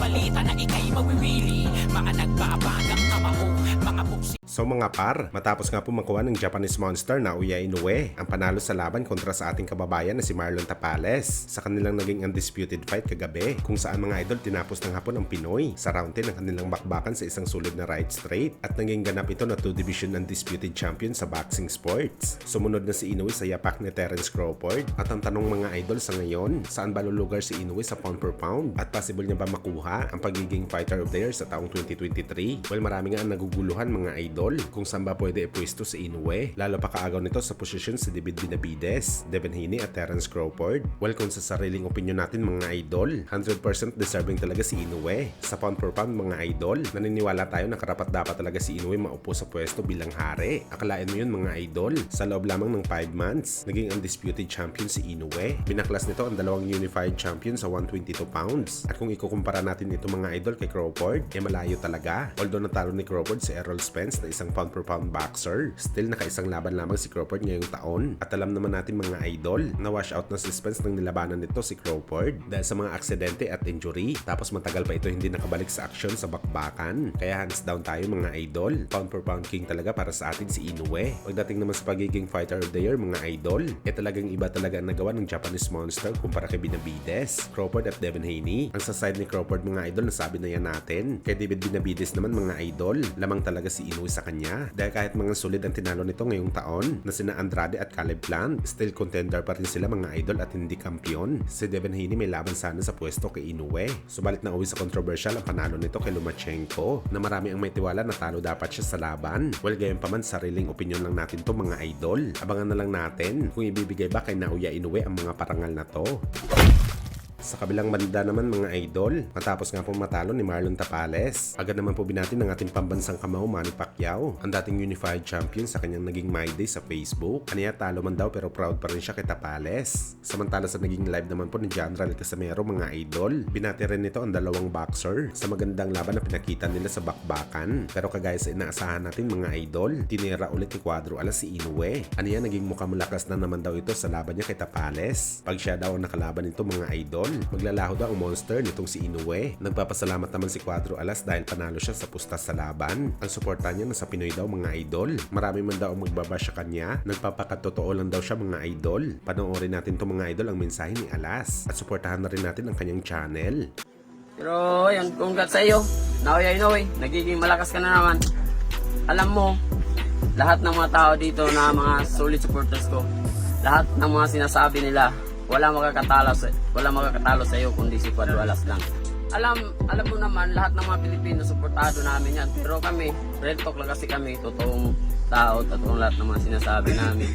balita na ikay mawiwili. Mga nagbabagang kamao, mga buksi. So mga par, matapos nga po makuha ng Japanese Monster na Naoya Inoue ang panalo sa laban kontra sa ating kababayan na si Marlon Tapales sa kanilang naging undisputed fight kagabi, kung saan mga idol tinapos ng hapon ang Pinoy sa round 10 ng kanilang bakbakan sa isang sulod na right straight at naging ganap ito na 2-division undisputed champion sa boxing sports. Sumunod na si Inoue sa yapak ni Terence Crawford at ang tanong mga idol sa ngayon, saan ba lulugar si Inoue sa pound per pound at possible niya ba makuha ang pagiging fighter of the year sa taong 2023? Well, marami nga ang naguguluhan mga idol kung saan ba pwede ipwesto si Inoue, lalo pa kaagaw nito sa posisyon si David Benavides, Devin Haney at Terence Crawford. Well, kung sa sariling opinion natin mga idol, 100% deserving talaga si Inoue. Sa pound per pound mga idol, naniniwala tayo na karapat dapat talaga si Inoue maupo sa pwesto bilang hari. Akalain mo yun mga idol, sa loob lamang ng 5 months, naging undisputed champion si Inoue. Binaklas nito ang dalawang unified champion sa 122 pounds. At kung ikukumpara natin ito mga idol kay Crawford, malayo talaga. Although natalo ni Crawford si Errol Spence na isang pound per pound boxer, still nakaisang laban lamang si Crawford ngayong taon. At alam naman natin mga idol, na wash out na si Spence nang nilabanan nito si Crawford dahil sa mga aksidente at injury. Tapos matagal pa ito hindi nakabalik sa aksyon sa bakbakan. Kaya hands down tayo mga idol. Pound per pound king talaga para sa atin si Inoue. Pagdating naman sa pagiging fighter of the year mga idol, talagang iba talaga ang nagawa ng Japanese Monster kumpara kay Benavides, Crawford at Devin Haney. Ang sa side ni Crawford mga idol, nasabi na yan natin. Kay David Benavides naman mga idol, lamang talaga si Inoue sa kanya. Dahil kahit mga solid ang tinalo nito ngayong taon na sina Andrade at Caleb Plant, still contender pa rin sila mga idol at hindi kampiyon. Si Devin Haney may laban sana sa pwesto kay Inoue. Subalit na uwi sa controversial ang panalo nito kay Lomachenko na marami ang may tiwala na talo dapat siya sa laban. Well, gayon pa man, sariling opinion lang natin to mga idol. Abangan na lang natin kung ibibigay ba kay Naoya Inoue ang mga parangal na to. Sa kabilang banda naman mga idol, matapos nga po matalo ni Marlon Tapales, agad naman po binati ng ating pambansang kamao Manny Pacquiao, ang dating unified champion sa kanyang naging My Day sa Facebook. Kaniya talo man daw pero proud pa rin siya kay Tapales. Samantala sa naging live naman po ni General Casimero mga idol, binati rin nito ang dalawang boxer sa magandang laban na pinakita nila sa bakbakan. Pero kagaya sa inaasahan natin mga idol, tinira ulit ni Cuadro Alas si Inoue. Aniya naging mukhang malakas na naman daw ito sa laban niya kay Tapales. Pag siya daw ang nakalaban nito mga idol, maglalaho daw ang monster nitong si Inoue. Nagpapasalamat naman si Cuadro Alas dahil panalo siya sa pustas sa laban. Ang suporta niya nasa Pinoy daw mga idol. Marami man daw ang magbabash sa kanya. Nagpapakatotoo lang daw siya mga idol. Panoorin natin to mga idol ang mensahe ni Alas at suportahan na rin natin ang kanyang channel. Pero ayun, congrats sa iyo. Naoya Inoue, nagiging malakas ka na naman. Alam mo, lahat ng mga tao dito na mga solid supporters ko, lahat ng mga sinasabi nila, wala makakatalo sa iyo kundi si Cuadro Alas lang. Alam mo naman, lahat ng mga Pilipino suportado namin yan. Pero kami, real talk lang kasi kami, totoong tao, totoong lahat ng mga sinasabi namin.